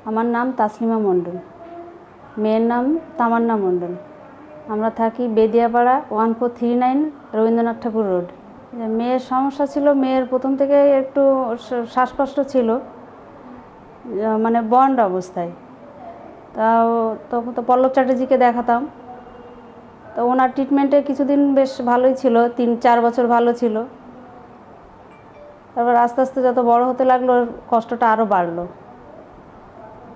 আমার নাম তাসলিমা মণ্ডল, মেয়ের নাম তামান্না মণ্ডল। আমরা থাকি বেদিয়াপাড়া 1439 রবীন্দ্রনাথ ঠাকুর রোড। মেয়ের সমস্যা ছিল, মেয়ের প্রথম থেকে একটু শ্বাসকষ্ট ছিল, মানে বন্ড অবস্থায়। তাও তখন তো পল্লব চ্যাটার্জিকে দেখাতাম, তো ওনার ট্রিটমেন্টে কিছুদিন বেশ ভালোই ছিল, 3-4 বছর ভালো ছিল। তারপর আস্তে আস্তে যত বড় হতে লাগলো কষ্টটা আরও বাড়লো।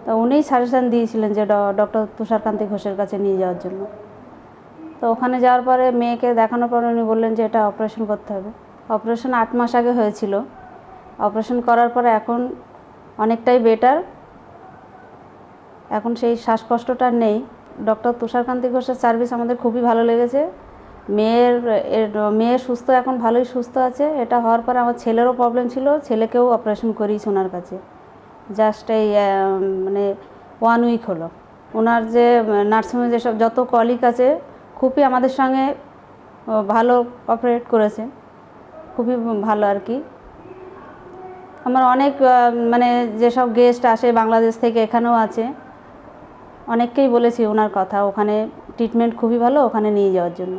তো উনিই সাজেশান দিয়েছিলেন যে ডক্টর তুষার কান্তি ঘোষের কাছে নিয়ে যাওয়ার জন্য। তো ওখানে যাওয়ার পরে মেয়েকে দেখানোর পর উনি বললেন যে এটা অপারেশন করতে হবে। অপারেশন 8 মাস আগে হয়েছিল। অপারেশন করার পরে এখন অনেকটাই বেটার, এখন সেই শ্বাসকষ্টটা নেই। ডক্টর তুষার কান্তি ঘোষের সার্ভিস আমাদের খুবই ভালো লেগেছে। মেয়ে সুস্থ, এখন ভালোই সুস্থ আছে। এটা হওয়ার পরে আমার ছেলেরও প্রবলেম ছিল, ছেলেকেও অপারেশন করিয়েছি ওনার কাছে। জাস্ট এই মানে 1 উইক হলো। ওনার যে নার্সিংহোমে যেসব যত কলিগ আছে খুবই আমাদের সঙ্গে ভালো অপারেট করেছে, খুবই ভালো আর কি। আমার অনেক মানে যেসব গেস্ট আসে বাংলাদেশ থেকে, এখানেও আছে, অনেককেই বলেছি ওনার কথা, ওখানে ট্রিটমেন্ট খুবই ভালো, ওখানে নিয়ে যাওয়ার জন্য।